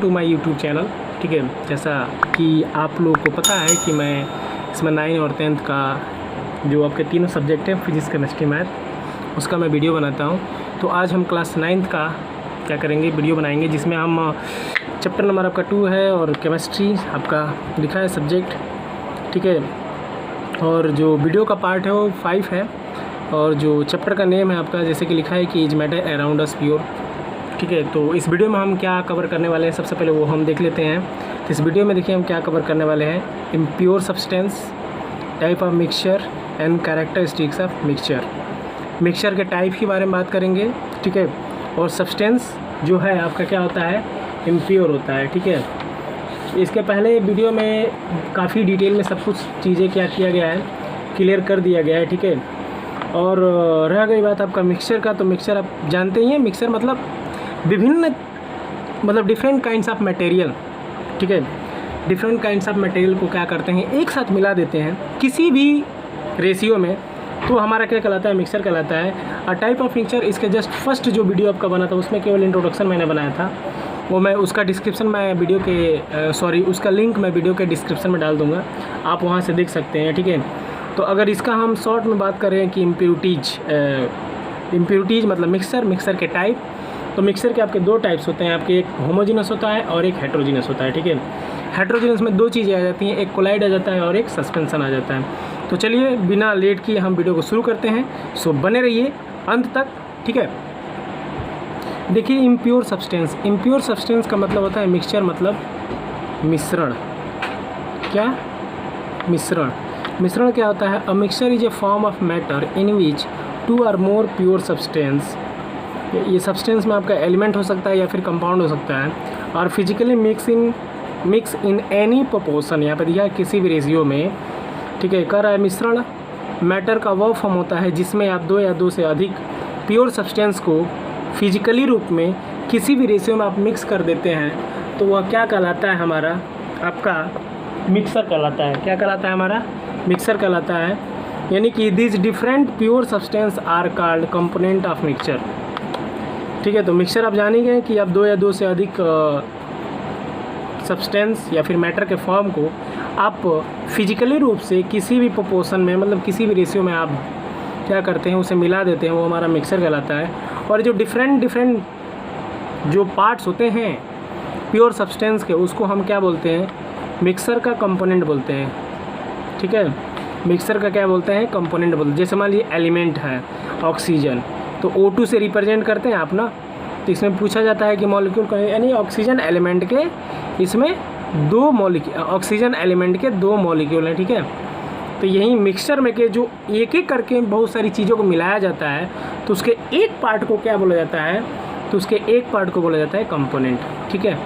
To my YouTube channel. ठीक है, जैसा कि आप लोगों को पता है कि मैं इसमें 9 और 10th का जो आपके तीनों सब्जेक्ट हैं, फिजिक्स, केमिस्ट्री, मैथ, उसका मैं वीडियो बनाता हूं। तो आज हम क्लास 9th का क्या करेंगे, वीडियो बनाएंगे, जिसमें हम चैप्टर नंबर आपका 2 है और केमिस्ट्री आपका लिखा है सब्जेक्ट। ठीक है, और जो वीडियो का पार्ट है वो 5 है, और जो चैप्टर का नेम है आपका जैसे कि लिखा है कि is matter around us pure. ठीक है, तो इस वीडियो में हम क्या कवर करने वाले हैं, सबसे पहले वो हम देख लेते हैं। तो इस वीडियो में देखिए हम क्या कवर करने वाले हैं, impure substance, type of mixture and characteristics of mixture. Mixture के टाइप के बारे में बात करेंगे। ठीक है, और सब्सटेंस जो है आपका क्या होता है, इम्प्योर होता है। ठीक है, इसके पहले वीडियो में काफ़ी डिटेल में सब कुछ चीज़ें क्या किया गया है, क्लियर कर दिया गया है। ठीक है, और रह गई बात आपका मिक्सचर का, तो मिक्सचर आप जानते ही हैं, मिक्सचर मतलब विभिन्न, मतलब डिफरेंट काइंड्स ऑफ मटेरियल। ठीक है, डिफरेंट काइंड्स ऑफ मटेरियल को क्या करते हैं, एक साथ मिला देते हैं किसी भी रेशियो में, तो हमारा क्या कहलाता है, मिक्सचर कहलाता है। और टाइप ऑफ मिक्सचर, इसके जस्ट फर्स्ट जो वीडियो आपका बना था उसमें केवल इंट्रोडक्शन मैंने बनाया था, वो मैं उसका डिस्क्रिप्शन में वीडियो के उसका लिंक मैं वीडियो के डिस्क्रिप्शन में डाल दूँगा, आप वहाँ से देख सकते हैं। ठीक है, तो अगर इसका हम शॉर्ट में बात करें कि इम्प्योरिटीज़ मतलब मिक्सचर के टाइप, तो मिक्सचर के आपके 2 टाइप्स होते हैं आपके, एक होमोजीनस होता है और एक हेट्रोजीनस होता है। ठीक है, हेट्रोजीनस में 2 चीज़ें आ जाती हैं, एक कोलाइड आ जाता है और एक सस्पेंशन आ जाता है। तो चलिए बिना लेट किए हम वीडियो को शुरू करते हैं, सो बने रहिए अंत तक। ठीक है, देखिए इम्प्योर सब्सटेंस का मतलब होता है मिक्सचर, मतलब मिश्रण। क्या मिश्रण क्या होता है, a mixture is a form of matter in which 2 or more pure substance, ये सब्सटेंस में आपका एलिमेंट हो सकता है या फिर कंपाउंड हो सकता है, और physically mix in any proportion, यहाँ पर दिया किसी भी रेशियो में। ठीक है, कर रहा है मिश्रण मैटर का वो फॉर्म होता है जिसमें आप 2 या 2 से अधिक प्योर सब्सटेंस को फिजिकली रूप में किसी भी रेशियो में आप मिक्स कर देते हैं, तो वह क्या कहलाता है, हमारा आपका मिक्सर कहलाता है। क्या कहलाता है, हमारा मिक्सर कहलाता है। यानी कि this different pure substance are called component of mixture. ठीक है, तो मिक्सचर आप जान ही गए कि आप 2 या 2 से अधिक सब्सटेंस या फिर मैटर के फॉर्म को आप फिजिकली रूप से किसी भी प्रोपोर्शन में, मतलब किसी भी रेशियो में आप क्या करते हैं, उसे मिला देते हैं, वो हमारा मिक्सचर कहलाता है। और जो डिफरेंट जो पार्ट्स होते हैं प्योर सब्सटेंस के, उसको हम क्या बोलते हैं, मिक्सर का कंपोनेंट बोलते हैं। ठीक है, मिक्सर का क्या बोलते हैं, कंपोनेंट बोलते हैं। जैसे मान लीजिए एलिमेंट है ऑक्सीजन, तो O2 से रिप्रेजेंट करते हैं आप ना, तो इसमें पूछा जाता है कि मॉलिक्यूल का, यानी ऑक्सीजन एलिमेंट के इसमें 2 मॉलिक्यूल, ऑक्सीजन एलिमेंट के 2 मॉलिक्यूल हैं। ठीक है, तो यही मिक्सचर में के जो एक एक करके बहुत सारी चीज़ों को मिलाया जाता है, तो उसके एक पार्ट को क्या बोला जाता है, तो उसके एक पार्ट को बोला जाता है कंपोनेंट। ठीक है,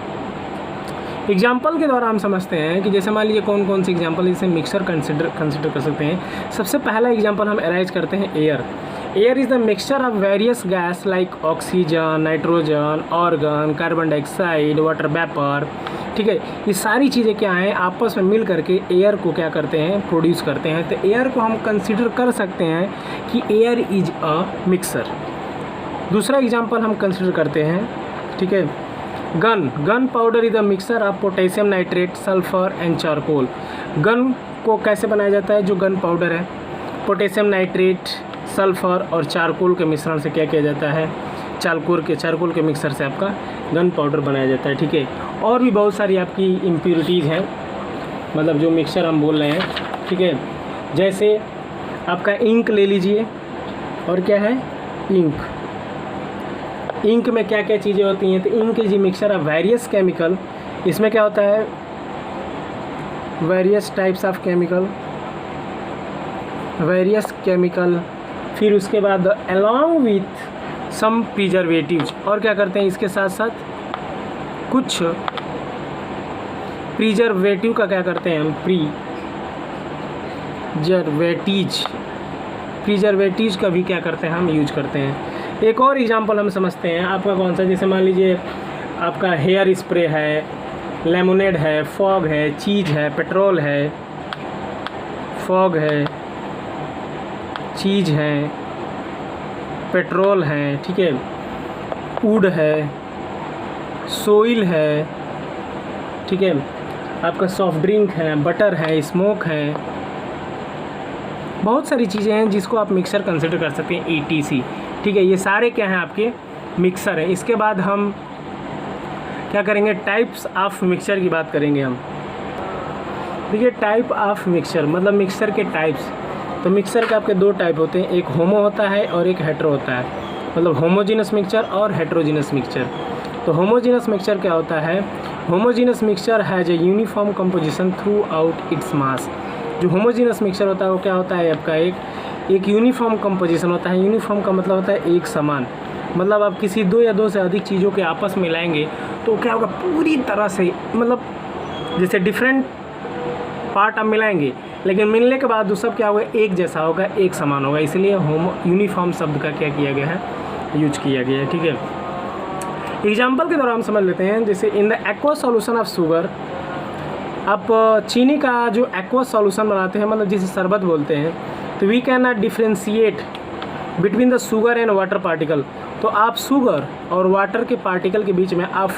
एग्जाम्पल के द्वारा हम समझते हैं कि जैसे मान लीजिए कौन कौन सी एग्जाम्पल इसे मिक्सचर कंसिडर कर सकते हैं। सबसे पहला एग्जाम्पल हम अराइज करते हैं air is the mixture of various gas like oxygen, nitrogen, organ, carbon dioxide, water vapour. ठीक है, ये सारी चीज़ें क्या हैं, आपस में मिल करके एयर को क्या करते हैं, प्रोड्यूस करते हैं। तो एयर को हम कंसिडर कर सकते हैं कि एयर इज अ मिक्सर। दूसरा एग्जाम्पल हम कंसिडर करते हैं, ठीक है, gun powder is a mixer of potassium nitrate, sulphur and charcoal. Gun को कैसे बनाया जाता है, जो गन पाउडर है, पोटेशियम नाइट्रेट, सल्फर और चारकोल के मिश्रण से क्या किया जाता है, चारकोल के मिक्सर से आपका गन पाउडर बनाया जाता है। ठीक है, और भी बहुत सारी आपकी इम्प्योरिटीज़ हैं, मतलब जो मिक्सचर हम बोल रहे हैं। ठीक है, जैसे आपका इंक ले लीजिए, और क्या है, इंक में क्या क्या चीज़ें होती हैं, तो ink is mixture of various chemical. इसमें क्या होता है, वेरियस टाइप्स ऑफ केमिकल, फिर उसके बाद अलॉन्ग विथ सम प्रिजर्वेटिव्स, और क्या करते हैं इसके साथ साथ कुछ प्रिजर्वेटिव का क्या करते हैं हम, प्रिजर्वेटिव्स का भी क्या करते हैं हम, यूज करते हैं। एक और एग्जांपल हम समझते हैं, आपका कौन सा, जैसे मान लीजिए आपका हेयर स्प्रे है, लेमोनेड है, फॉग है, चीज़ है, पेट्रोल है, फॉग है, चीज़ है, पेट्रोल है। ठीक है, वुड है, सोइल है, ठीक है, आपका सॉफ्ट ड्रिंक है, बटर है, स्मोक है, बहुत सारी चीज़ें हैं जिसको आप मिक्सर कंसिडर कर सकते हैं ETC। ठीक है, ये सारे क्या हैं आपके मिक्सर हैं। इसके बाद हम क्या करेंगे, टाइप्स ऑफ मिक्सर की बात करेंगे हम। देखिए टाइप ऑफ मिक्सर मतलब मिक्सर के टाइप्स। तो मिक्सर के आपके दो टाइप होते हैं, एक होमो होता है और एक हेट्रो होता है, मतलब होमोजीनस मिक्सचर और हेट्रोजीनस मिक्सचर। तो होमोजीनस मिक्सचर क्या होता है, homogeneous mixture has a uniform composition through out its mass. जो होमोजीनस मिक्सचर होता है वो क्या होता है आपका एक यूनिफॉर्म कंपोजिशन होता है। यूनिफॉर्म का मतलब होता है एक समान, मतलब आप किसी दो या दो से अधिक चीज़ों के आपस में मिलाएंगे तो क्या होगा, पूरी तरह से मतलब जैसे डिफरेंट पार्ट आप मिलाएंगे लेकिन मिलने के बाद वो सब क्या होगा, एक जैसा होगा, एक समान होगा, इसलिए होमो यूनिफॉर्म शब्द का क्या किया गया है, यूज किया गया है। ठीक है, एग्जाम्पल के द्वारा हम समझ लेते हैं। जैसे in the aqueous solution of sugar, आप चीनी का जो एक्वस सॉल्यूशन बनाते हैं मतलब जिसे शरबत बोलते हैं, तो we can not differentiate between the sugar and water particle. तो आप शुगर और वाटर के पार्टिकल के बीच में आप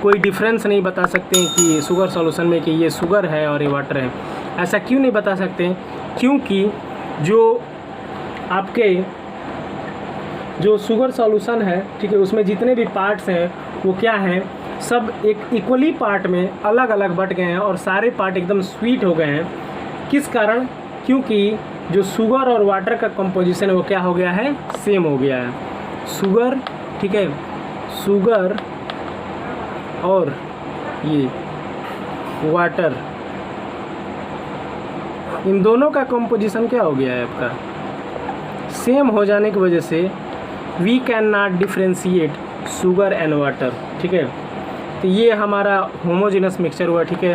कोई डिफरेंस नहीं बता सकते हैं कि शुगर सॉल्यूशन में कि ये शुगर है और ये वाटर है। ऐसा क्यों नहीं बता सकते हैं, क्योंकि जो आपके जो शुगर सॉल्यूशन है, ठीक है, उसमें जितने भी पार्ट्स हैं वो क्या हैं, सब एक इक्वली पार्ट में अलग अलग बट गए हैं और सारे पार्ट एकदम स्वीट हो गए हैं। किस कारण, क्योंकि जो शुगर और वाटर का कंपोजिशन है वो क्या हो गया है, सेम हो गया है। शुगर, ठीक है, शुगर और ये वाटर, इन दोनों का कंपोजिशन क्या हो गया है आपका, सेम हो जाने की वजह से we can not differentiate sugar and water. ठीक है, तो ये हमारा होमोजेनस मिक्सचर हुआ। ठीक है,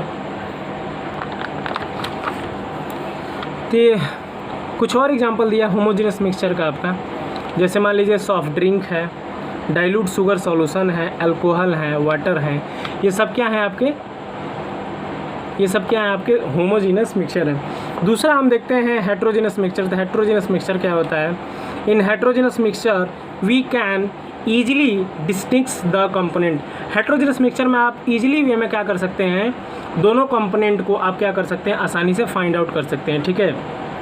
तो कुछ और एग्जांपल दिया होमोजेनस मिक्सचर का आपका, जैसे मान लीजिए सॉफ्ट ड्रिंक है, डाइल्यूट शुगर सॉल्यूशन है, अल्कोहल है, वाटर है, ये सब क्या है आपके, ये सब क्या है आपके होमोजेनस मिक्सचर है। दूसरा हम देखते हैं हेट्रोजेनस मिक्सचर। तो हेट्रोजेनस मिक्सचर क्या होता है, in heterogeneous mixture we can easily distinguish the component. Heterogeneous mixture में आप ईजिली वे में क्या कर सकते हैं, दोनों कंपोनेंट को आप क्या कर सकते हैं, आसानी से फाइंड आउट कर सकते हैं। ठीक है,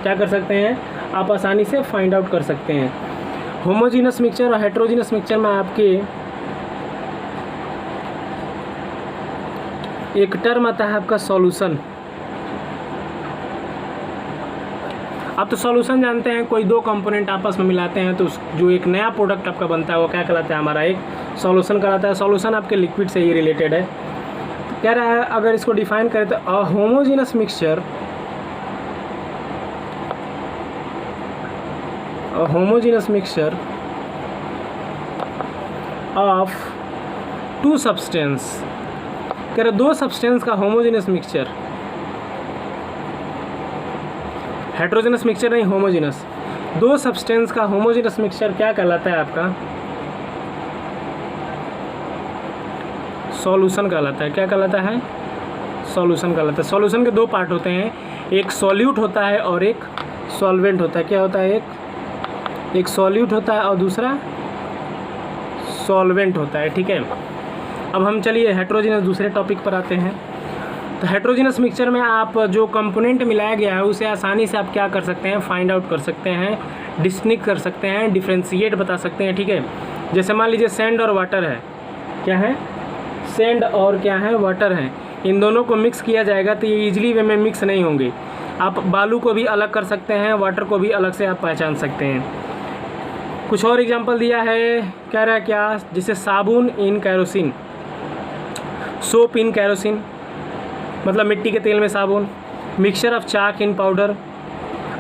क्या कर सकते हैं, आप आसानी से फाइंड आउट कर सकते हैं। होमोजेनस मिक्सचर और हेट्रोजेनस मिक्सचर में आपके एक टर्म आता है आपका सॉल्यूशन। आप तो सॉल्यूशन जानते हैं, कोई दो कंपोनेंट आपस में मिलाते हैं तो जो एक नया प्रोडक्ट आपका बनता है वो क्या कहलाता है, हमारा एक सॉल्यूशन कहलाता है। सॉल्यूशन आपके लिक्विड से ही रिलेटेड है। तो कह रहा है अगर इसको डिफाइन करें तो a homogeneous mixture, a homogeneous mixture of two substance, कह रहे दो सब्सटेंस का होमोजेनस मिक्सचर, हेट्रोजेनस मिक्सचर नहीं होमोजेनस, दो सब्सटेंस का होमोजेनस मिक्सचर क्या कहलाता है आपका, सॉल्यूशन कहलाता है। क्या कहलाता है, सॉल्यूशन कहलाता है। सॉल्यूशन के दो पार्ट होते हैं, एक सॉल्यूट होता है और एक सॉल्वेंट होता है। क्या होता है, एक सॉल्यूट होता है और दूसरा सॉल्वेंट होता है। ठीक है, अब हम चलिए हेट्रोजेनस दूसरे टॉपिक पर आते हैं। तो हेट्रोजेनस मिक्सचर में आप जो कंपोनेंट मिलाया गया है उसे आसानी से आप क्या कर सकते हैं, फाइंड आउट कर सकते हैं, डिस्टिंग्विश कर सकते हैं, डिफ्रेंशिएट बता सकते हैं। ठीक है, जैसे मान लीजिए सैंड और वाटर है, क्या है, सैंड और क्या है, वाटर है, इन दोनों को मिक्स किया जाएगा तो ये ईजिली वे में मिक्स नहीं होंगे। आप बालू को भी अलग कर सकते हैं, वाटर को भी अलग से आप पहचान सकते हैं। कुछ और एग्जांपल दिया है, कह रहा है क्या, जैसे साबुन in kerosene, soap in kerosene मतलब मिट्टी के तेल में साबुन, mixture of chalk in powder,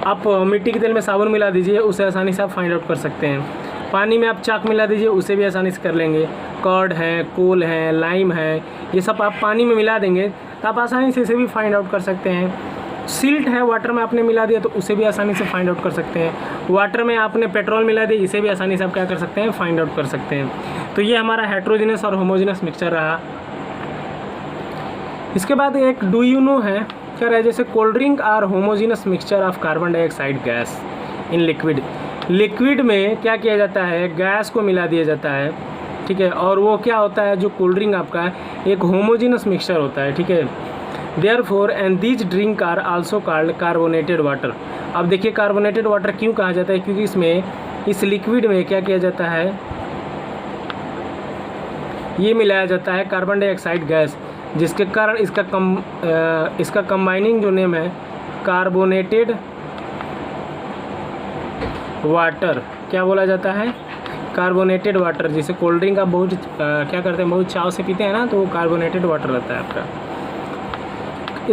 आप मिट्टी के तेल में साबुन मिला दीजिए, उसे आसानी से आप फाइंड आउट कर सकते हैं। पानी में आप चाक मिला दीजिए, उसे भी आसानी से कर लेंगे। कर्ड है, कोल है, लाइम है, ये सब आप पानी में मिला देंगे तो आप आसानी से इसे भी फाइंड आउट कर सकते हैं। सिल्ट है, वाटर में आपने मिला दिया तो उसे भी आसानी से फाइंड आउट कर सकते हैं। वाटर में आपने पेट्रोल मिला दिया, इसे भी आसानी से आप क्या कर सकते हैं, फाइंड आउट कर सकते हैं। तो ये हमारा हेट्रोजेनस और होमोजेनस मिक्सचर रहा। इसके बाद एक डू यू नो है, क्या रहा है, जैसे cold drink are homogeneous mixture of carbon dioxide gas in liquid. Liquid में क्या किया जाता है, गैस को मिला दिया जाता है, ठीक है। और वो क्या होता है, जो कोल्ड ड्रिंक आपका है एक होमोजीनस मिक्सचर होता है, ठीक है। Therefore and these drink are also called carbonated water. अब देखिए कार्बोनेटेड वाटर क्यों कहा जाता है, क्योंकि इसमें इस लिक्विड में क्या किया जाता है, ये मिलाया जाता है कार्बन डाइऑक्साइड गैस, जिसके कारण इसका कंबाइनिंग जो नेम है कार्बोनेटेड वाटर क्या बोला जाता है, कार्बोनेटेड वाटर। जैसे कोल्ड ड्रिंक आप बहुत क्या करते हैं, बहुत चाव से पीते हैं ना, तो वो कार्बोनेटेड वाटर रहता है आपका।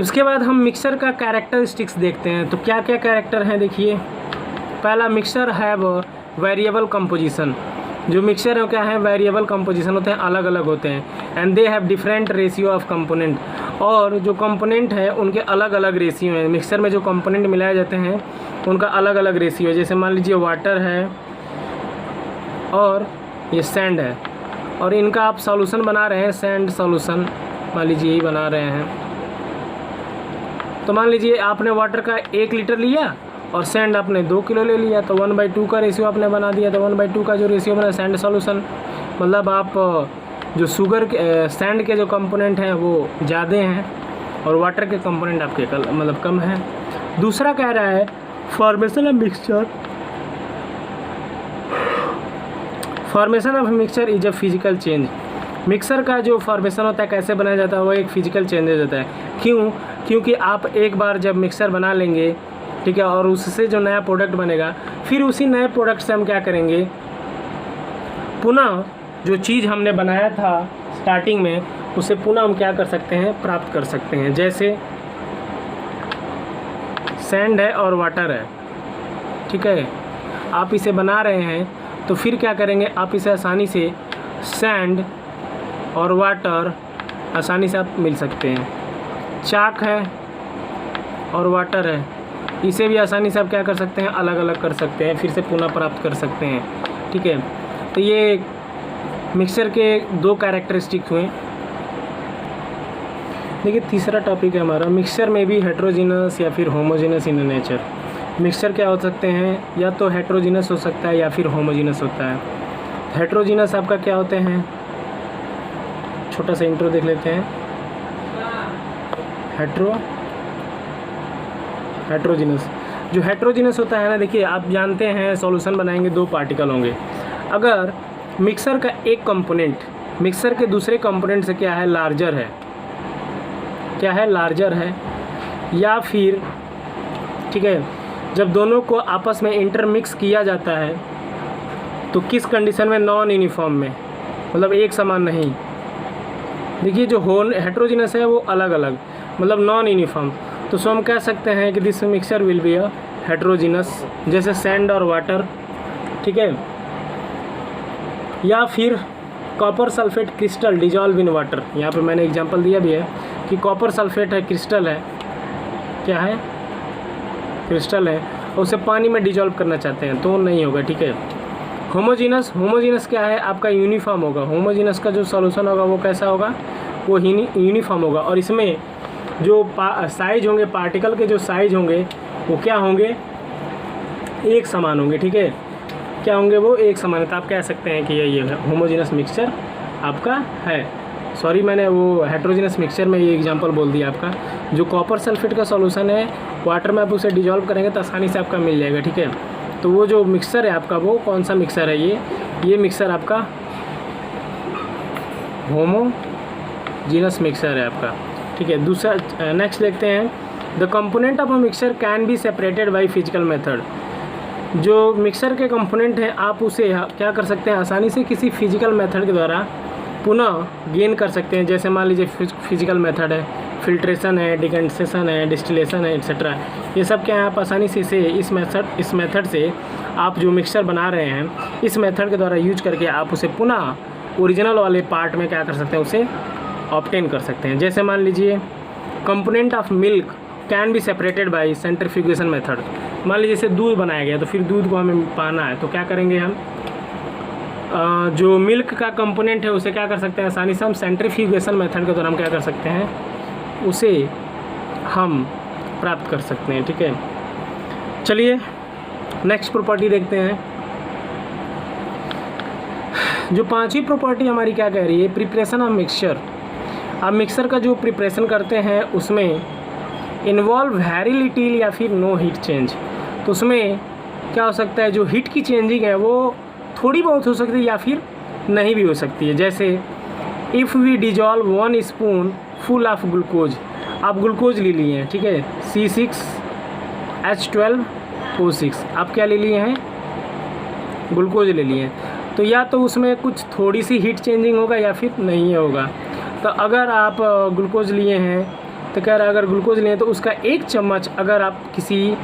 इसके बाद हम मिक्सर का कैरेक्टरिस्टिक्स देखते हैं। तो क्या क्या कैरेक्टर हैं देखिए। पहला, मिक्सर हैव वेरिएबल कंपोजिशन। जो मिक्सर है क्या है, वेरिएबल कंपोजिशन होते हैं, अलग अलग होते हैं। And they have different ratio of component. और जो कंपोनेंट है उनके अलग अलग रेशियो हैं। मिक्सर में जो कंपोनेंट मिलाए जाते हैं उनका अलग अलग रेशियो है। जैसे मान लीजिए वाटर है और ये सैंड है, और इनका आप सॉल्यूशन बना रहे हैं, सैंड सॉल्यूशन मान लीजिए यही बना रहे हैं। तो मान लीजिए आपने वाटर का 1 लीटर लिया और सैंड आपने 2 किलो ले लिया, तो 1/2 का रेशियो आपने बना दिया। तो 1/2 का जो रेशियो बना सैंड सॉल्यूशन, मतलब आप जो शुगर के सैंड के जो कंपोनेंट हैं वो ज़्यादा हैं और वाटर के कंपोनेंट आपके मतलब कम है। दूसरा कह रहा है formation of mixture. Formation of mixture is a physical change. Mixer का जो फॉर्मेशन होता है, कैसे बनाया जाता है, वो एक फिजिकल चेंजेज होता है। क्यों? क्योंकि आप एक बार जब मिक्सर बना लेंगे, ठीक है, और उससे जो नया प्रोडक्ट बनेगा, फिर उसी नए प्रोडक्ट से हम क्या करेंगे, पुनः जो चीज़ हमने बनाया था स्टार्टिंग में, उसे पुनः हम क्या कर सकते हैं, प्राप्त कर सकते हैं। जैसे सैंड है और वाटर है, ठीक है, आप इसे बना रहे हैं, तो फिर क्या करेंगे, आप इसे आसानी से सैंड और वाटर आसानी से आप मिल सकते हैं। चाक है और वाटर है, इसे भी आसानी से आप क्या कर सकते हैं, अलग अलग कर सकते हैं, फिर से पुनः प्राप्त कर सकते हैं, ठीक है। तो ये मिक्सर के 2 कैरेक्टरिस्टिक हुए। देखिए तीसरा टॉपिक है हमारा, मिक्सर में भी हेट्रोजीनस या फिर होमोजीनस इन नेचर। मिक्सर क्या हो सकते हैं, या तो हेट्रोजीनस हो सकता है या फिर होमोजीनस होता है। हेट्रोजीनस आपका क्या होते हैं, छोटा सा इंट्रो देख लेते हैं। हेट्रोजीनस, जो हेट्रोजीनस होता है ना, देखिए आप जानते हैं सॉल्यूशन बनाएंगे 2 पार्टिकल होंगे। अगर मिक्सर का एक कंपोनेंट मिक्सर के दूसरे कंपोनेंट से क्या है, लार्जर है, क्या है, लार्जर है, या फिर ठीक है, जब दोनों को आपस में इंटरमिक्स किया जाता है तो किस कंडीशन में, नॉन यूनिफॉर्म में, मतलब एक समान नहीं। देखिए जो हेट्रोजीनस है वो अलग अलग, मतलब नॉन यूनिफॉर्म, तो सो हम कह सकते हैं कि this mixture will be a heterogeneous, जैसे सैंड और वाटर, ठीक है। या फिर copper sulphate crystal dissolve in water, यहाँ पे मैंने एग्जांपल दिया भी है कि कॉपर सल्फेट है, क्रिस्टल है, क्या है, क्रिस्टल है, और उसे पानी में डिजॉल्व करना चाहते हैं तो नहीं होगा, ठीक है। होमोजीनस क्या है, आपका यूनिफॉर्म होगा। होमोजीनस का जो सॉल्यूशन होगा वो कैसा होगा, वो यूनिफॉर्म होगा, और इसमें जो साइज होंगे, पार्टिकल के जो साइज होंगे वो क्या होंगे, एक समान होंगे, ठीक है। क्या होंगे वो, एक समान। तो आप कह सकते हैं कि ये होमोजीनस मिक्सचर आपका है। सॉरी, मैंने वो हेट्रोजीनस मिक्सचर में ये एग्जांपल बोल दिया आपका। जो कॉपर सल्फेट का सॉल्यूशन है, वाटर में आप उसे डिजॉल्व करेंगे तो आसानी से आपका मिल जाएगा, ठीक है। तो वो जो मिक्सर है आपका, वो कौन सा मिक्सर है, ये मिक्सर आपका होमोजीनस मिक्सर है आपका, ठीक है। दूसरा नेक्स्ट देखते हैं, the component of a mixer can be separated by physical method. जो मिक्सर के कंपोनेंट हैं आप उसे क्या कर सकते हैं, आसानी से किसी फिजिकल मेथड के द्वारा पुनः गेन कर सकते हैं। जैसे मान लीजिए फिजिकल मेथड है, फिल्ट्रेशन है, डिकंडेंसेशन है, डिस्टिलेशन है, एक्सेट्रा। ये सब क्या है, आप आसानी से इस मेथड से आप जो मिक्सचर बना रहे हैं, इस मेथड के द्वारा यूज करके आप उसे पुनः ओरिजिनल वाले पार्ट में क्या कर सकते हैं, उसे ऑब्टेन कर सकते हैं। जैसे मान लीजिए component of milk can be separated by centrifugation method. मान लीजिए जैसे दूध बनाया गया, तो फिर दूध को हमें पाना है, तो क्या करेंगे हम, जो मिल्क का कंपोनेंट है उसे क्या कर सकते हैं, आसानी से हम सेंट्रीफ्यूगेशन मेथड के द्वारा हम क्या कर सकते हैं, उसे हम प्राप्त कर सकते हैं, ठीक है। चलिए नेक्स्ट प्रॉपर्टी देखते हैं। जो पांचवी प्रॉपर्टी हमारी क्या कह रही है, प्रिपरेशन ऑफ मिक्सचर। अब मिक्सर का जो प्रिपरेशन करते हैं उसमें इन्वॉल्व वेरी लिटिल या फिर नो हीट चेंज। तो उसमें क्या हो सकता है, जो हीट की चेंजिंग है वो थोड़ी बहुत हो सकती है या फिर नहीं भी हो सकती है। जैसे if we dissolve 1 spoon full of glucose, आप ग्लूकोज ले लिए हैं, ठीक है, C6H12O6, आप क्या ले लिए हैं, ग्लूकोज ले लिए हैं। तो या तो उसमें कुछ थोड़ी सी हीट चेंजिंग होगा या फिर नहीं होगा। तो अगर आप ग्लूकोज लिए हैं तो कह रहा है अगर ग्लूकोज लिए तो उसका 1 चम्मच अगर आप किसी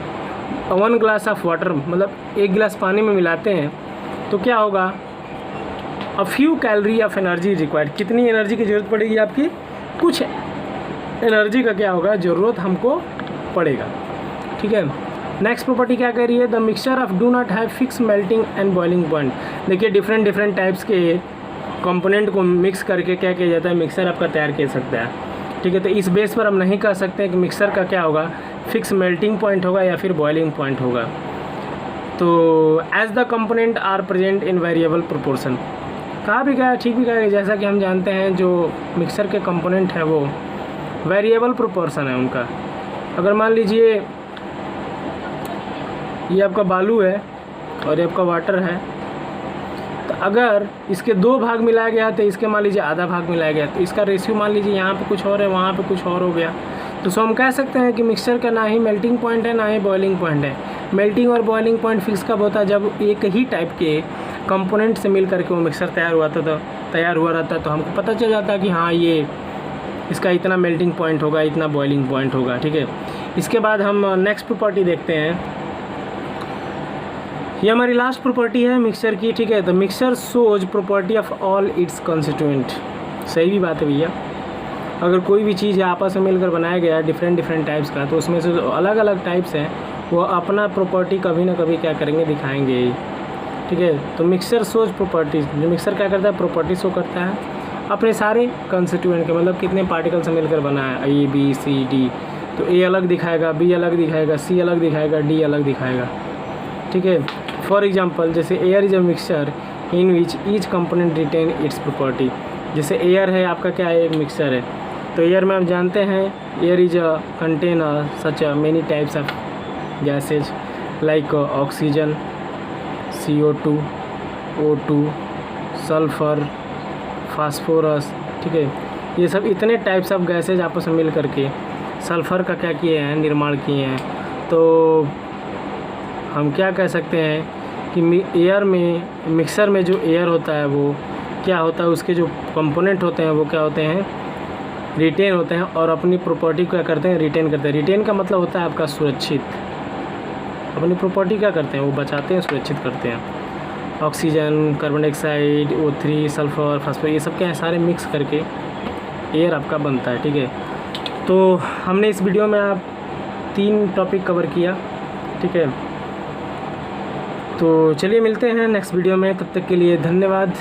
1 ग्लास ऑफ वाटर मतलब 1 गिलास पानी में मिलाते हैं तो क्या होगा, a few calorie of energy required, कितनी एनर्जी की ज़रूरत पड़ेगी आपकी, कुछ एनर्जी का क्या होगा, ज़रूरत हमको पड़ेगा। ठीक है, नेक्स्ट प्रॉपर्टी क्या कह रही है, the mixture of do not have fix melting and boiling point. देखिए डिफरेंट टाइप्स के कंपोनेंट को मिक्स करके क्या किया जाता है, मिक्सर आपका तैयार किया सकता है। ठीक है, तो इस बेस पर हम नहीं कह सकते कि मिक्सर का क्या होगा, फिक्स मेल्टिंग पॉइंट होगा या फिर बॉइलिंग पॉइंट होगा। तो as the component are present in variable proportion, कहा भी गया ठीक भी कहा गया, जैसा कि हम जानते हैं जो मिक्सर के कंपोनेंट हैं वो वेरिएबल प्रोपोर्शन है उनका। अगर मान लीजिए ये आपका बालू है और ये आपका वाटर है, तो अगर इसके 2 भाग मिलाया गया तो इसके मान लीजिए आधा भाग मिलाया गया, तो इसका रेशियो मान लीजिए यहाँ पे कुछ और है, वहाँ पे कुछ और हो गया। तो सो हम कह सकते हैं कि मिक्सचर का ना ही मेल्टिंग पॉइंट है ना ही बॉइलिंग पॉइंट है। मेल्टिंग और बॉइलिंग पॉइंट फिक्स कब होता है, जब एक ही टाइप के कंपोनेंट से मिल करके वो मिक्सर तैयार हुआ रहता, तो हमको पता चल जाता है कि हाँ ये इसका इतना मेल्टिंग पॉइंट होगा, इतना बॉइलिंग पॉइंट होगा। ठीक है, इसके बाद हम नेक्स्ट प्रॉपर्टी देखते हैं, ये हमारी लास्ट प्रॉपर्टी है मिक्सचर की। ठीक है, तो mixture shows property of all it's constituent. सही भी बात है भैया, अगर कोई भी चीज़ आपस में मिलकर बनाया गया है डिफरेंट टाइप्स का, तो उसमें से जो अलग अलग टाइप्स हैं वो अपना प्रॉपर्टी कभी ना कभी क्या करेंगे, दिखाएंगे ही। ठीक है, तो मिक्सचर शोज प्रॉपर्टीज, जो मिक्सर क्या करता है, प्रॉपर्टी शो करता है अपने सारे कंस्टिट्यूएंट के, मतलब कितने पार्टिकल से मिलकर बना है, A B C D। तो A अलग दिखाएगा, B अलग दिखाएगा, C अलग दिखाएगा, D अलग दिखाएगा। ठीक है, फॉर एग्जांपल जैसे air is a mixture in which each component retain its property. जैसे एयर है आपका क्या है, एक मिक्सचर है, तो एयर में हम जानते हैं air is a contain such many types of gases like oxygen, CO2, O2, sulphur, phosphorus. ठीक है, ये सब इतने टाइप्स ऑफ गैसेज आपस में मिल करके सल्फ़र का क्या किए हैं, निर्माण किए हैं। तो हम क्या कह सकते हैं कि एयर में, मिक्सर में जो एयर होता है वो क्या होता है, उसके जो कंपोनेंट होते हैं वो क्या होते हैं, रिटेन होते हैं और अपनी प्रॉपर्टी क्या करते हैं, रिटेन करते हैं। रिटेन का मतलब होता है आपका सुरक्षित, अपनी प्रॉपर्टी क्या करते हैं, वो बचाते हैं, सुरक्षित करते हैं। Oxygen, carbon dioxide, O3, sulphur, phosphorus, ये सब क्या है, सारे मिक्स करके एयर आपका बनता है। ठीक है, तो हमने इस वीडियो में आप 3 टॉपिक कवर किया। ठीक है, तो चलिए मिलते हैं नेक्स्ट वीडियो में, तब तक के लिए धन्यवाद।